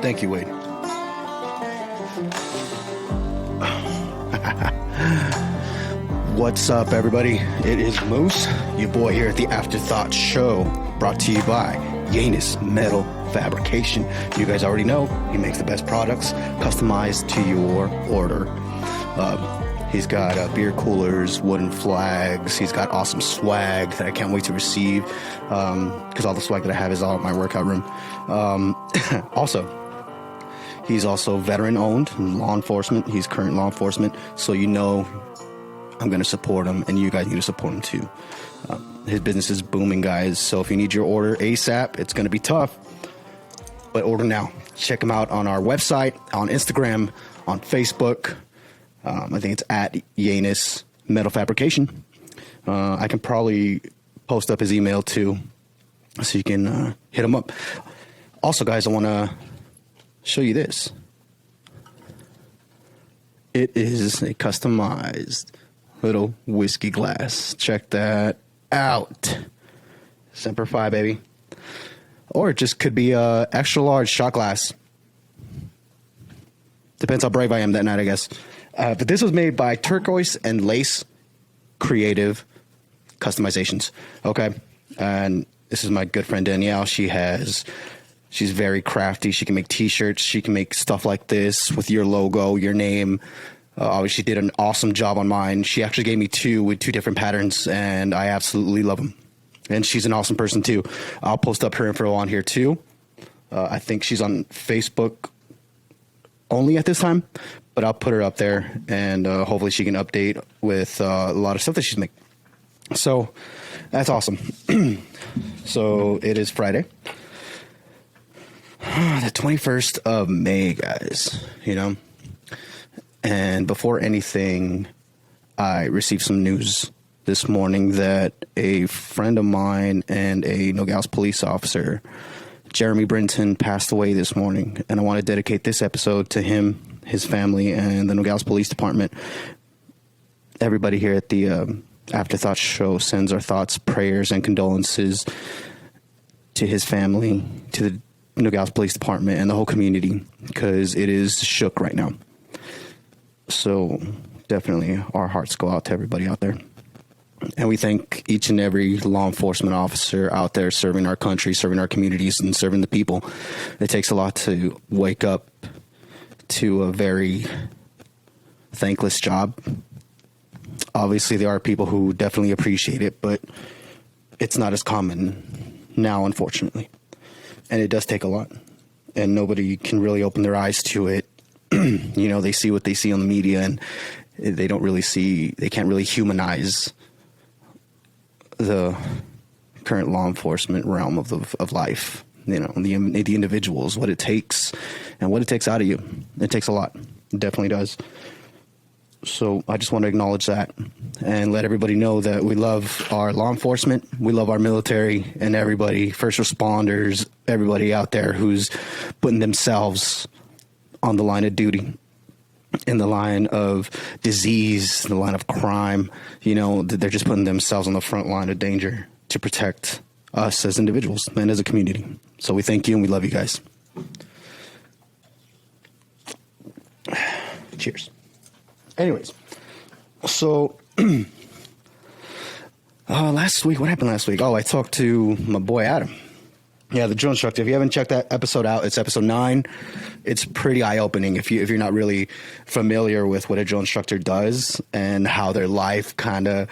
Thank you, Wade. What's up, everybody? It is Moose, your boy here at the After-Thot show, brought to you by Yannis Metal Fabrication. You guys already know he makes the best products customized to your order. He's got beer coolers, wooden flags. He's got awesome swag that I can't wait to receive, because all the swag that I have is all in my workout room. Also, he's also veteran-owned law enforcement. He's current law enforcement, so you know I'm going to support him, and you guys need to support him too. His business is booming, guys, so if you need your order ASAP, it's going to be tough, but order now. Check him out on our website, on Instagram, on Facebook. I think it's at Yannis Metal Fabrication. I can probably post up his email too, so you can hit him up. Also, guys, I want to show you this. It is a customized little whiskey glass. Check that out. Semper Fi, baby. Or it just could be a extra large shot glass. Depends how brave I am that night, I guess. But this was made by Turquoise and Lace Creative Customizations. Okay. And this is my good friend Danielle. She's very crafty. She can make t-shirts. She can make stuff like this with your logo, your name. She did an awesome job on mine. She actually gave me two with two different patterns, and I absolutely love them. And she's an awesome person too. I'll post up her info on here too. I think she's on Facebook only at this time, but I'll put her up there, and hopefully she can update with a lot of stuff that she's making. So that's awesome. So it is Friday, the 21st of May, guys, you know. And before anything, I received some news this morning that a friend of mine and a Nogales police officer, Jeremy Brinton, passed away this morning. And I want to dedicate this episode to him, his family, and the Nogales Police Department. Everybody here at the After-Thot show sends our thoughts, prayers, and condolences to his family, to the Nogales Police Department, and the whole community, because it is shook right now. So definitely our hearts go out to everybody out there. And we thank each and every law enforcement officer out there serving our country, serving our communities, and serving the people. It takes a lot to wake up to a very thankless job. Obviously, there are people who definitely appreciate it, but it's not as common now, unfortunately. And it does take a lot. And nobody can really open their eyes to it. You know, they see what they see on the media, and they can't really humanize the current law enforcement realm of life. You know, the individuals, what it takes, and what it takes out of you. It takes a lot. It definitely does. So I just want to acknowledge that and let everybody know that we love our law enforcement, we love our military, and everybody, first responders, everybody out there who's putting themselves on the line of duty, in the line of disease, in the line of crime. You know, they're just putting themselves on the front line of danger to protect us as individuals and as a community. So we thank you and we love you guys. Cheers. Anyways, so last week, what happened last week? Oh, I talked to my boy Adam. Yeah, the drill instructor. If you haven't checked that episode out, it's episode 9. It's pretty eye-opening if you're not really familiar with what a drill instructor does and how their life kind of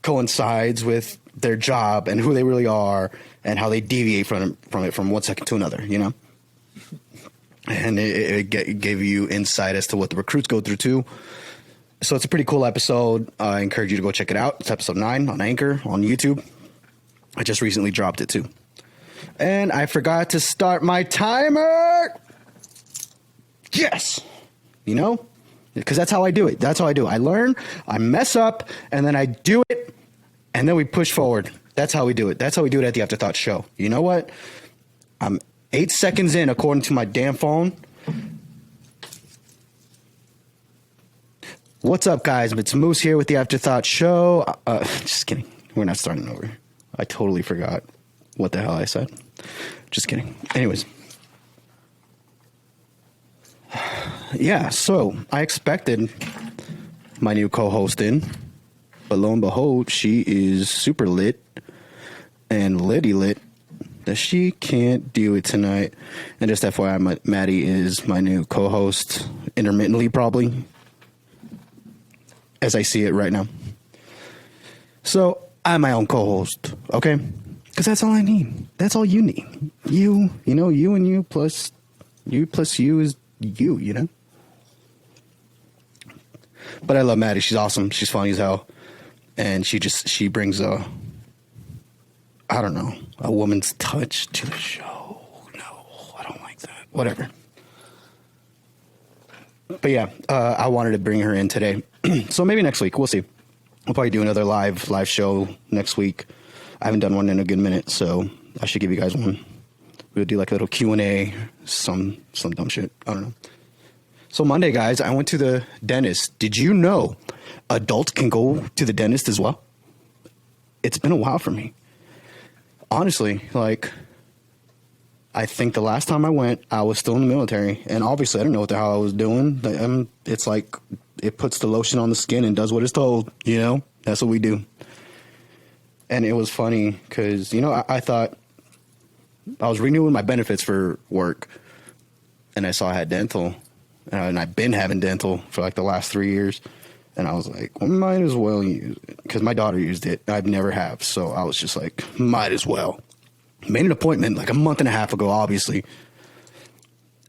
coincides with their job and who they really are and how they deviate from it from one second to another, you know? And it gave you insight as to what the recruits go through too. So it's a pretty cool episode. I encourage you to go check it out. It's episode 9 on Anchor, on YouTube. I just recently dropped it too. And I forgot to start my timer. Yes. You know, because that's how I do it. I learn, I mess up, and then I do it, and then we push forward. That's how we do it. That's how we do it at the After-Thot show. You know what? I'm 8 seconds in, according to my damn phone. What's up, guys? It's Moose here with the After-Thot show. Just kidding. We're not starting over. I totally forgot what the hell I said. Just kidding. Anyways. yeah, so I expected my new co-host in, but lo and behold, she is super lit and litty lit that she can't do it tonight. And just FYI, Maddie is my new co-host, intermittently probably, as I see it right now. So I'm my own co-host, okay? Because that's all I need. That's all you need. You and you plus you is you, you know? But I love Maddie. She's awesome. She's funny as hell. And she brings a woman's touch to the show. No, I don't like that. Whatever. But yeah, I wanted to bring her in today. So maybe next week. We'll see. We'll probably do another live show next week. I haven't done one in a good minute, so I should give you guys one. We'll do like a little Q&A, some dumb shit. I don't know. So Monday, guys, I went to the dentist. Did you know adults can go to the dentist as well? It's been a while for me. Honestly, like, I think the last time I went, I was still in the military. And obviously, I didn't know what the hell I was doing. It's like it puts the lotion on the skin and does what it's told, you know? That's what we do. And it was funny because, I thought I was renewing my benefits for work. And I saw I had dental. And I've been having dental for like the last 3 years. And I was like, well, might as well use it. Because my daughter used it. I've never have. So I was just like, might as well. Made an appointment like a month and a half ago, obviously.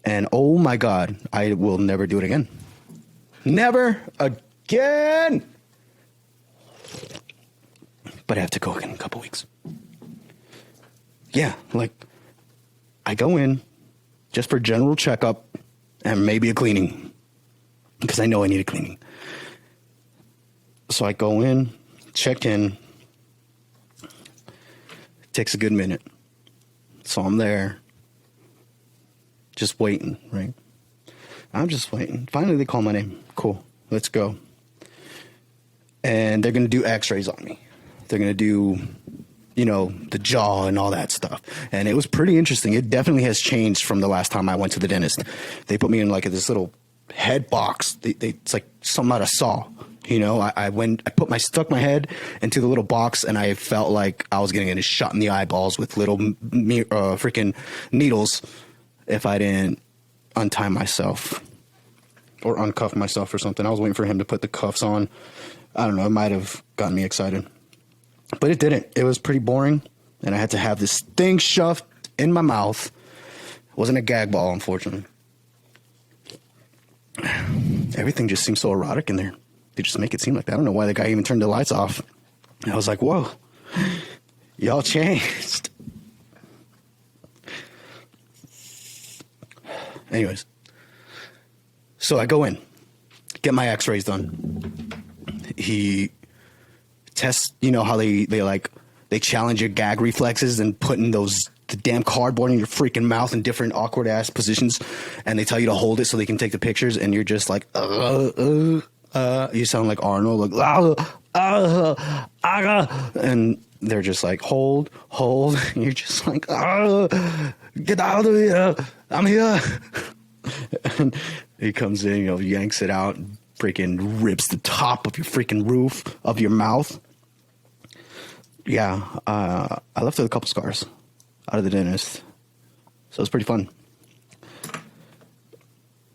And oh my God, I will never do it again. Never again. But I have to go again in a couple weeks. Yeah, like I go in just for general checkup and maybe a cleaning. Because I know I need a cleaning. So I go in, check in. Takes a good minute. So I'm there. Just waiting, right? I'm just waiting. Finally, they call my name. Cool. Let's go. And they're going to do x-rays on me. They're going to do, the jaw and all that stuff. And it was pretty interesting. It definitely has changed from the last time I went to the dentist. They put me in like this little head box. It's like something out of Saw. I stuck my head into the little box and I felt like I was getting a shot in the eyeballs with little freaking needles if I didn't untie myself or uncuff myself or something. I was waiting for him to put the cuffs on. I don't know. It might have gotten me excited, but it didn't. It was pretty boring. And I had to have this thing shoved in my mouth. It wasn't a gag ball, unfortunately. Everything just seems so erotic in there. They just make it seem like that. I don't know why the guy even turned the lights off. And I was like, whoa, y'all changed. Anyways, so I go in, get my x-rays done. He tests, how they challenge your gag reflexes and putting the damn cardboard in your freaking mouth in different awkward ass positions. And they tell you to hold it so they can take the pictures. And you're just like, you sound like Arnold, like, and they're just like, hold. And you're just like, get out of here. I'm here. And he comes in, yanks it out, and freaking rips the top of your freaking roof of your mouth. Yeah. I left with a couple scars out of the dentist. So it was pretty fun.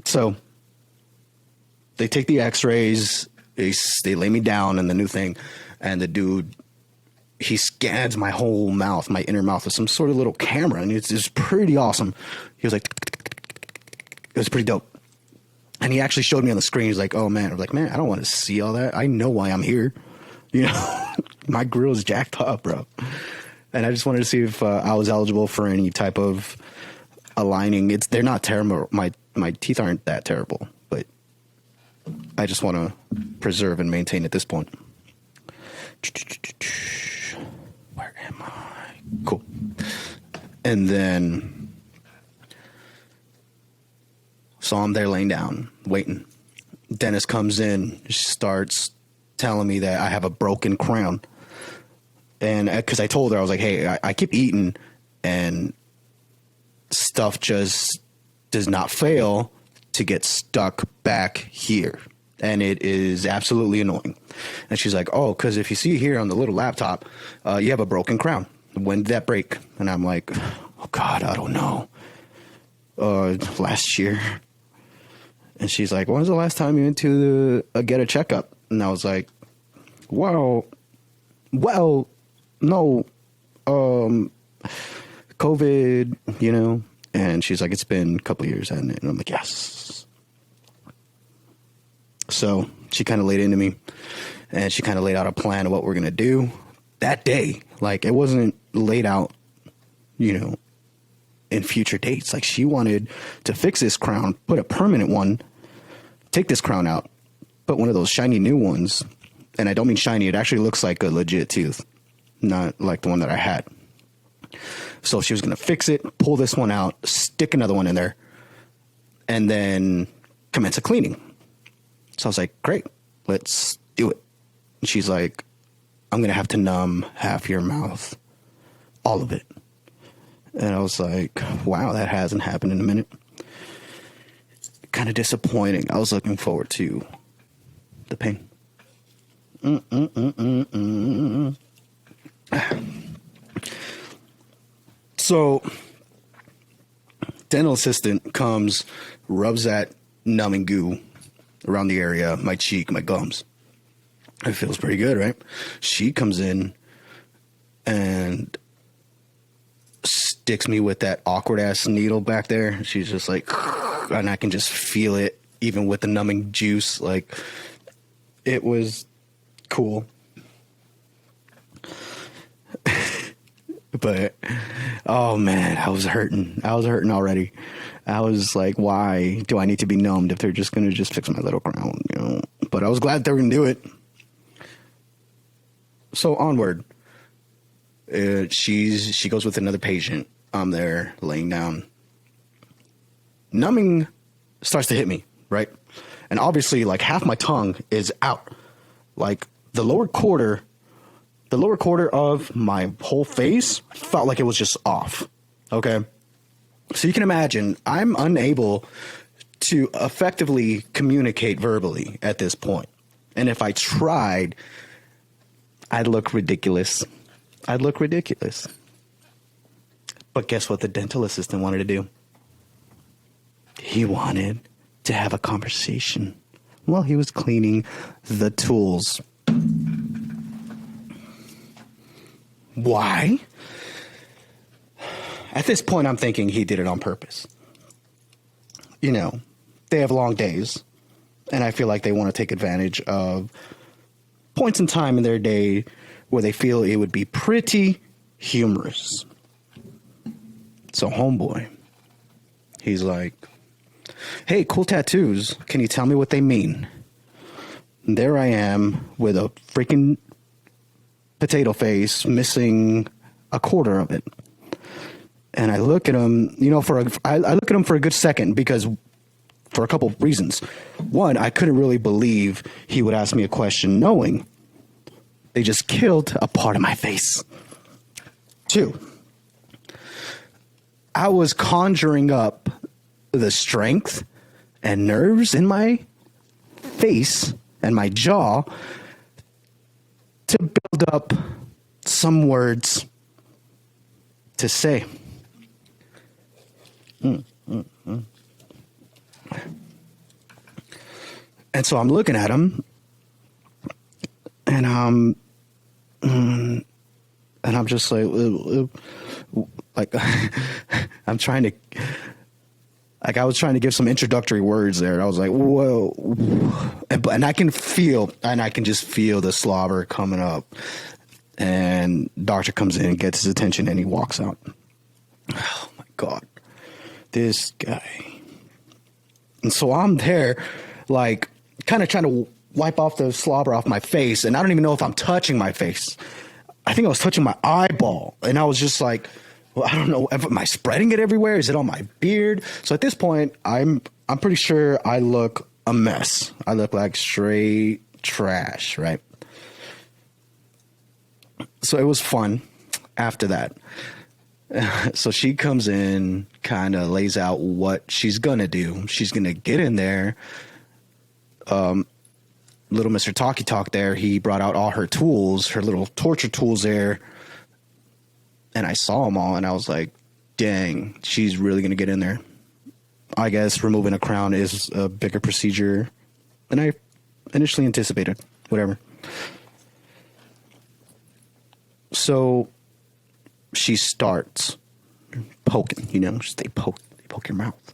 So they take the x-rays, they lay me down in the new thing, and the dude, he scans my whole mouth, my inner mouth, with some sort of little camera, and it's pretty awesome. He was like, it was pretty dope. And he actually showed me on the screen. He's like, oh man. I'm like, man, I don't want to see all that. I know why I'm here. My grill is jacked up, bro. And I just wanted to see if I was eligible for any type of aligning. They're not terrible. My teeth aren't that terrible, but I just want to preserve and maintain at this point. Where am I? Cool. And then, so I'm there laying down, waiting. Dentist comes in, starts telling me that I have a broken crown. And because I told her, I was like, hey, I keep eating and stuff just does not fail to get stuck back here. And it is absolutely annoying. And she's like, oh, because if you see here on the little laptop, you have a broken crown. When did that break? And I'm like, oh, God, I don't know. Last year. And she's like, when was the last time you went to get a checkup? And I was like, well, no, COVID, you know. And she's like, it's been a couple of years, hasn't it? And I'm like, yes. So she kind of laid into me, and she kind of laid out a plan of what we're going to do that day. Like, it wasn't laid out, you know, in future dates. Like, she wanted to fix this crown, put a permanent one, take this crown out, put one of those shiny new ones. And I don't mean shiny. It actually looks like a legit tooth, not like the one that I had. So she was going to fix it, pull this one out, stick another one in there, and then commence a cleaning. So I was like, great, let's do it. And she's like, I'm going to have to numb half your mouth, all of it. And I was like, wow, that hasn't happened in a minute. Kind of disappointing. I was looking forward to the pain. So, dental assistant comes, rubs that numbing goo around the area, my cheek, my gums. It feels pretty good, right? She comes in and sticks me with that awkward ass needle back there. She's just like, and I can just feel it even with the numbing juice. Like, it was cool. But, oh man, I was hurting. I was hurting already. I was like, why do I need to be numbed if they're just going to just fix my little crown, you know? But I was glad they were going to do it. So onward. She goes with another patient. I'm there laying down. Numbing starts to hit me, right? And obviously, like, half my tongue is out. Like, the lower quarter of my whole face felt like it was just off. Okay. So you can imagine I'm unable to effectively communicate verbally at this point. And if I tried, I'd look ridiculous. But guess what the dental assistant wanted to do? He wanted to have a conversation while he was cleaning the tools. Why? At this point, I'm thinking he did it on purpose. You know, they have long days, and I feel like they want to take advantage of points in time in their day where they feel it would be pretty humorous. So homeboy, he's like, hey, cool tattoos. Can you tell me what they mean? And there I am with a freaking potato face missing a quarter of it. And I look at him, you know, I look at him for a good second because for a couple of reasons. One, I couldn't really believe he would ask me a question knowing they just killed a part of my face. Two, I was conjuring up the strength and nerves in my face and my jaw to build up some words to say. And so I'm looking at him, and I'm just like I'm trying to, like, I was trying to give some introductory words there. And I was like, whoa, and I can just feel the slobber coming up. And doctor comes in, gets his attention, and he walks out. Oh my God, this guy. And so I'm there, like, kind of trying to wipe off the slobber off my face. And I don't even know if I'm touching my face. I think I was touching my eyeball. And I was just like, well, I don't know. Am I spreading it everywhere? Is it on my beard? So at this point, I'm pretty sure I look a mess. I look like straight trash, right? So it was fun after that. So she comes in, kind of lays out what she's going to do. She's going to get in there. Little Mr. Talkie Talk there, he brought out all her tools, her little torture tools there. And I saw them all and I was like, dang, she's really going to get in there. I guess removing a crown is a bigger procedure than I initially anticipated. Whatever. So she starts poking, you know, they poke your mouth.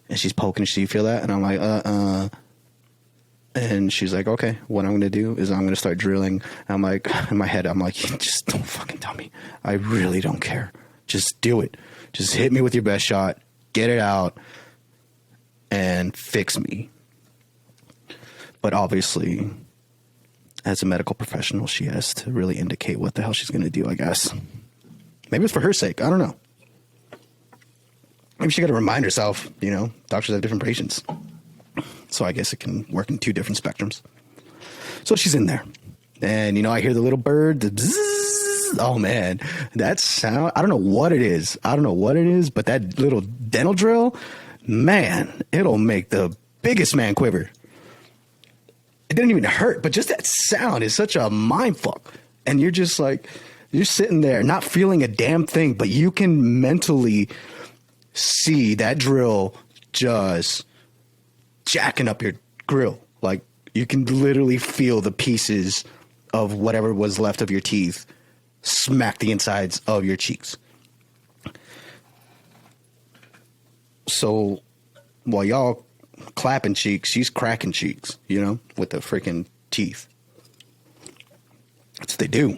And she's poking, so you feel that? And I'm like, And she's like, okay, what I'm going to do is I'm going to start drilling. And I'm like, in my head, I'm like, just don't fucking tell me. I really don't care. Just do it. Just hit me with your best shot. Get it out. And fix me. But obviously, as a medical professional, she has to really indicate what the hell she's going to do, I guess. Maybe it's for her sake. I don't know. Maybe she got to remind herself, you know, doctors have different patients. So I guess it can work in two different spectrums. So she's in there. And, you know, I hear the little bird. The bzzz. Oh, man. That sound. I don't know what it is. But that little dental drill, man, it'll make the biggest man quiver. It didn't even hurt. But just that sound is such a mind fuck. And you're just like, you're sitting there not feeling a damn thing. But you can mentally see that drill just jacking up your grill. Like you can literally feel the pieces of whatever was left of your teeth smack the insides of your cheeks. So while y'all clapping cheeks, she's cracking cheeks, you know, with the freaking teeth. That's what they do.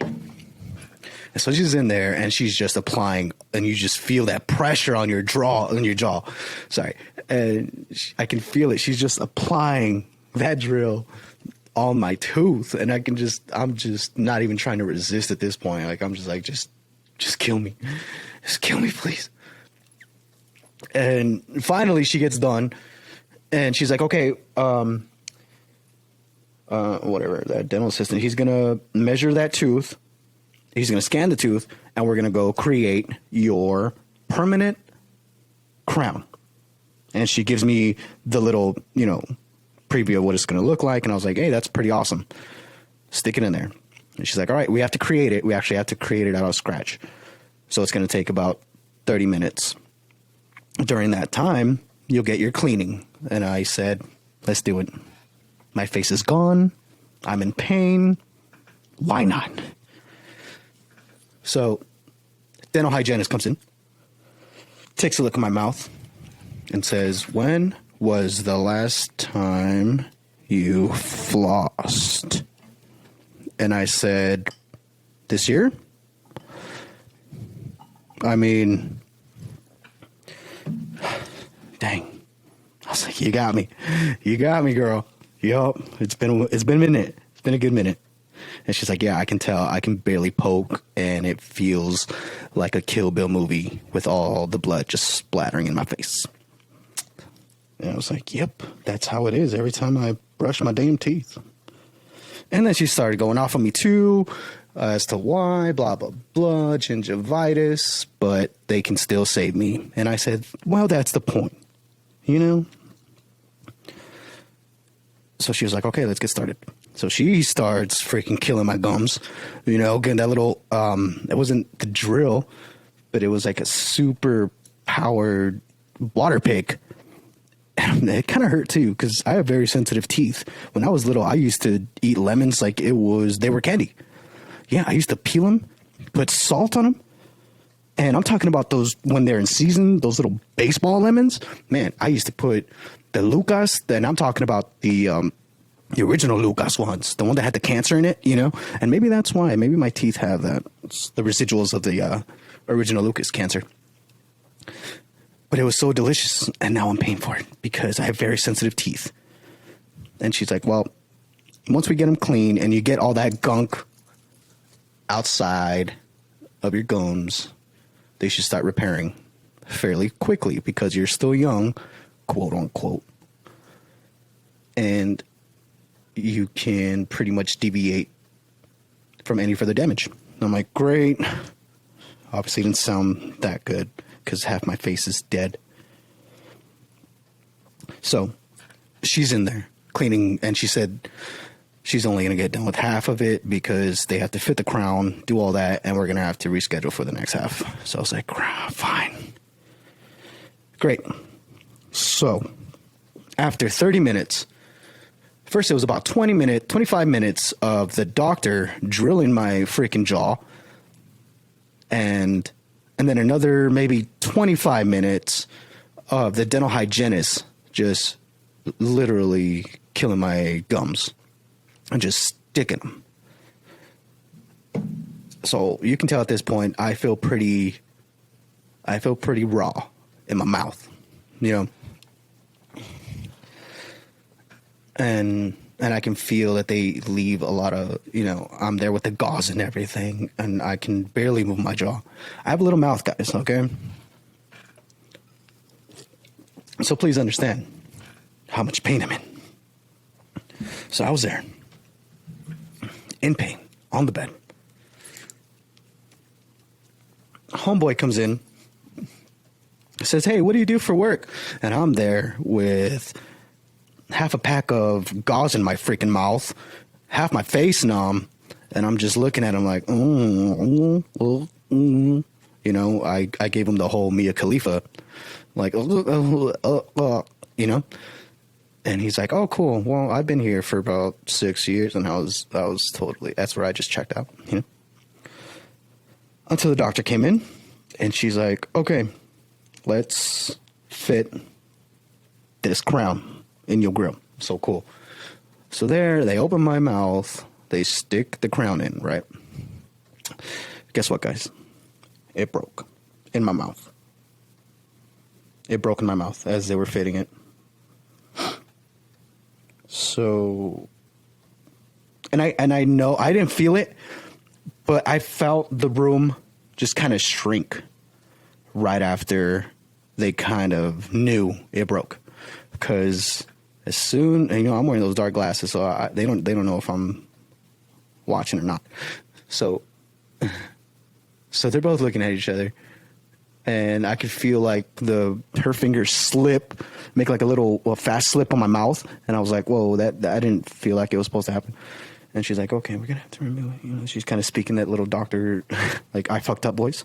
And so she's in there and she's just applying, and you just feel that pressure on your jaw. Sorry. And I can feel it. She's just applying that drill on my tooth. And I'm just not even trying to resist at this point. Like, I'm just like, just kill me. Just kill me, please. And finally she gets done and she's like, okay, whatever, that dental assistant, he's going to measure that tooth. He's going to scan the tooth, and we're going to go create your permanent crown. And she gives me the little, you know, preview of what it's going to look like. And I was like, hey, that's pretty awesome. Stick it in there. And she's like, all right, we have to create it. We actually have to create it out of scratch. So it's going to take about 30 minutes. During that time, you'll get your cleaning. And I said, let's do it. My face is gone. I'm in pain. Why not? So, dental hygienist comes in, takes a look at my mouth, and says, when was the last time you flossed? And I said, this year? I mean, dang. I was like, you got me. You got me, girl. Yup. It's been a minute. It's been a good minute. And she's like, yeah, I can tell. I can barely poke, and it feels like a Kill Bill movie with all the blood just splattering in my face. And I was like, yep, that's how it is every time I brush my damn teeth. And then she started going off on me, too, as to why, blah, blah, blah, gingivitis, but they can still save me. And I said, well, that's the point, you know? So she was like, okay, let's get started. So she starts freaking killing my gums, you know, getting that little, it wasn't the drill, but it was like a super powered water pick. And it kind of hurt too, because I have very sensitive teeth. When I was little, I used to eat lemons like they were candy. Yeah, I used to peel them, put salt on them. And I'm talking about those when they're in season, those little baseball lemons. Man, I used to put the Lucas, and I'm talking about the original Lucas ones, the one that had the cancer in it, you know? And maybe that's why. Maybe my teeth have that, the residuals of the original Lucas cancer. But it was so delicious, and now I'm paying for it because I have very sensitive teeth. And she's like, well, once we get them clean and you get all that gunk outside of your gums, they should start repairing fairly quickly because you're still young, quote unquote. And you can pretty much deviate from any further damage. And I'm like, great. Obviously didn't sound that good because half my face is dead. So she's in there cleaning, and she said she's only going to get done with half of it because they have to fit the crown, do all that, and we're going to have to reschedule for the next half. So I was like, fine. Great. So after 30 minutes, first it was about 25 minutes of the doctor drilling my freaking jaw, and then another maybe 25 minutes of the dental hygienist just literally killing my gums and just sticking them. So you can tell at this point I feel pretty raw in my mouth, you know. And I can feel that they leave a lot of, you know, I'm there with the gauze and everything, and I can barely move my jaw. I have a little mouth, guys, okay? So please understand how much pain I'm in. So I was there, in pain, on the bed. Homeboy comes in, says, hey, what do you do for work? And I'm there with half a pack of gauze in my freaking mouth, half my face numb, and I'm just looking at him like, you know, I gave him the whole Mia Khalifa, like, you know, and he's like, oh, cool. Well, I've been here for about 6 years, and I was totally, that's where I just checked out, you know, until the doctor came in, and she's like, okay, let's fit this crown in your grill. So cool. So there, they open my mouth, they stick the crown in, right? Guess what, guys? It broke in my mouth. It broke in my mouth as they were fitting it. So, and I know I didn't feel it, but I felt the room just kind of shrink right after they kind of knew it broke. Because as soon, you know, I'm wearing those dark glasses, so they don't know if I'm watching or not. So they're both looking at each other, and I could feel like her fingers slip, make like a fast slip on my mouth, and I was like, whoa, that I didn't feel like it was supposed to happen. And she's like, okay, we're gonna have to remove it. You know, she's kind of speaking that little doctor, like, I fucked up voice.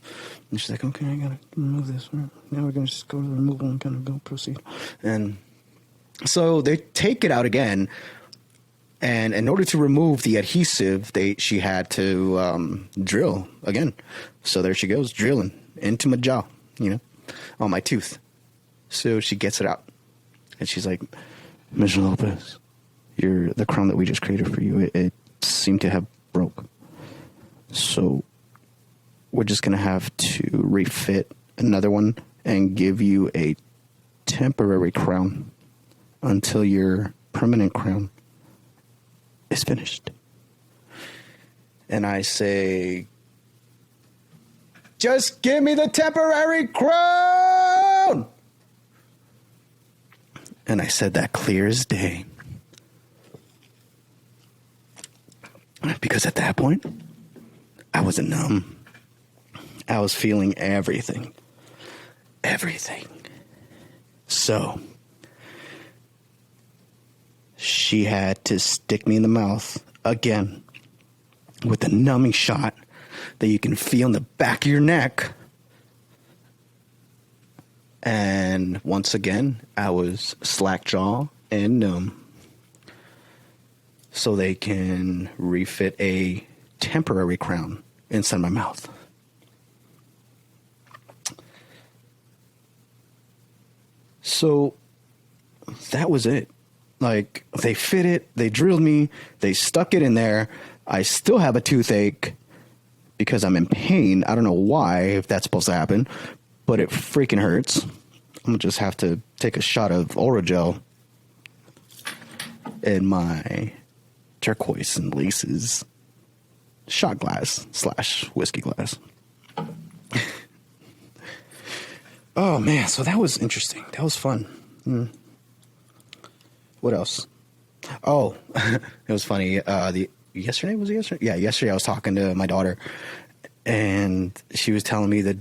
And she's like, okay, I gotta remove this. Now we're gonna just go to the removal and kind of go proceed. And so they take it out again, and in order to remove the adhesive, she had to drill again. So there she goes, drilling into my jaw, you know, on my tooth. So she gets it out, and she's like, Mr. Lopez, the crown that we just created for you, it seemed to have broke. So we're just gonna have to refit another one and give you a temporary crown until your permanent crown is finished. And I say, just give me the temporary crown. And I said that clear as day. Because at that point, I wasn't numb. I was feeling everything. Everything. So she had to stick me in the mouth again with a numbing shot that you can feel in the back of your neck. And once again, I was slack jaw and numb. So they can refit a temporary crown inside my mouth. So that was it. Like, they fit it, they drilled me, they stuck it in there. I still have a toothache because I'm in pain. I don't know why, if that's supposed to happen, but it freaking hurts. I'm gonna just have to take a shot of Oragel in my turquoise and laces shot glass / whiskey glass. Oh man, so that was interesting. That was fun. What else? Oh, it was funny. Yesterday was it yesterday? Yeah, yesterday I was talking to my daughter, and she was telling me the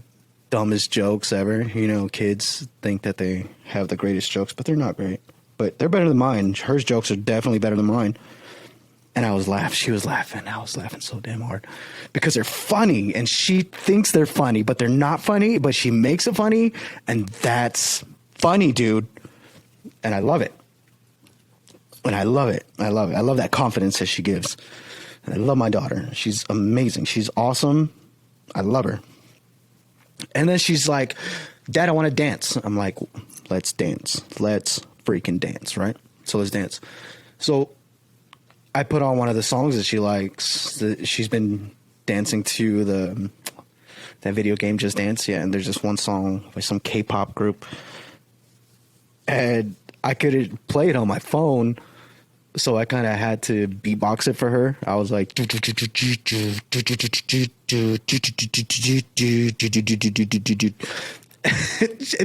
dumbest jokes ever. You know, kids think that they have the greatest jokes, but they're not great. But they're better than mine. Her jokes are definitely better than mine. And I was laughing. She was laughing. I was laughing so damn hard because they're funny, and she thinks they're funny, but they're not funny, but she makes it funny. And that's funny, dude. And I love it. And I love it. I love it. I love that confidence that she gives. And I love my daughter. She's amazing. She's awesome. I love her. And then she's like, Dad, I want to dance. I'm like, let's dance. Let's freaking dance, right? So let's dance. So I put on one of the songs that she likes. She's been dancing to that video game Just Dance. Yeah, and there's this one song by some K-pop group. And I could play it on my phone, so I kind of had to beatbox it for her. I was like, and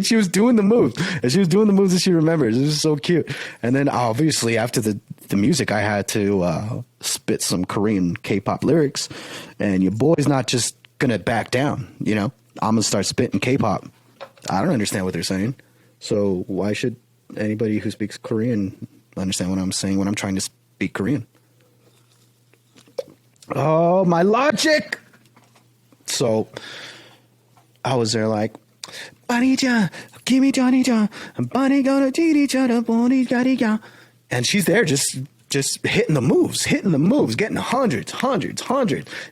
she was doing the moves. And she was doing the moves that she remembers. It was so cute. And then obviously after the music, I had to spit some Korean K-pop lyrics. And your boy's not just going to back down, you know. I'm going to start spitting K-pop. I don't understand what they're saying. So why should anybody who speaks Korean understand what I'm saying when I'm trying to speak Korean? Oh, my logic. So I was there like, and she's there just hitting the moves, getting hundreds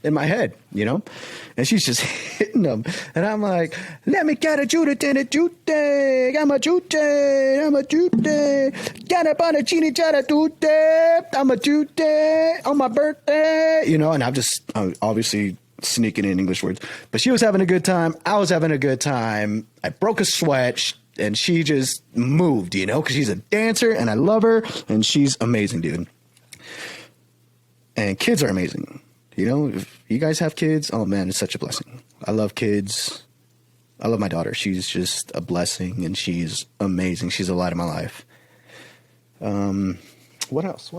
in my head, you know, and she's just hitting them. And I'm like, let me get a jute, I'm a jute, get a bunny chini jada jute, I'm a jute on my birthday, you know, and I'm obviously sneaking in English words, but she was having a good time. I was having a good time. I broke a sweat. And she just moved, you know, because she's a dancer and I love her and she's amazing, dude. And kids are amazing. You know, if you guys have kids, oh man, it's such a blessing. I love kids. I love my daughter. She's just a blessing and she's amazing. She's a light of my life. What else?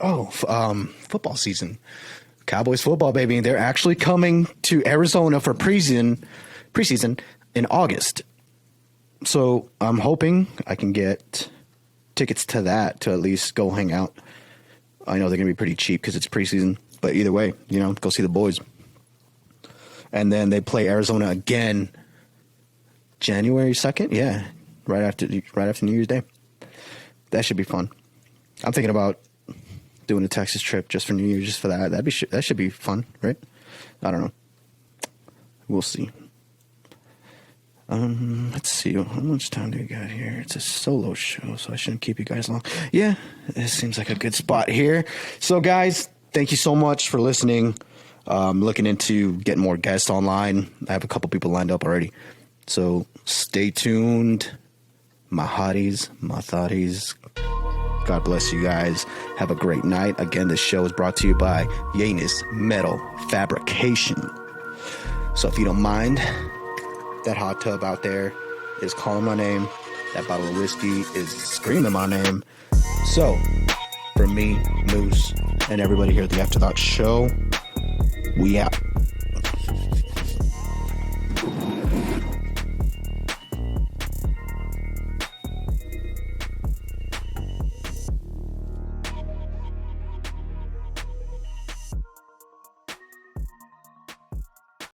Oh, football season. Cowboys football, baby. They're actually coming to Arizona for preseason in August. So I'm hoping I can get tickets to that to at least go hang out. I know they're going to be pretty cheap because it's preseason. But either way, you know, go see the boys. And then they play Arizona again January 2nd. Yeah, right after New Year's Day. That should be fun. I'm thinking about doing a Texas trip just for New Year's, just for that. That should be fun, right? I don't know. We'll see. Let's see. How much time do we got here? It's a solo show, so I shouldn't keep you guys long. Yeah, it seems like a good spot here. So, guys, thank you so much for listening. Looking into getting more guests online. I have a couple people lined up already. So, stay tuned. My hotties, my thotties. God bless you guys. Have a great night. Again, this show is brought to you by Yanis Metal Fabrication. So, if you don't mind, that hot tub out there is calling my name. That bottle of whiskey is screaming my name. So, for me, Moose, and everybody here at the After-Thot show, we out.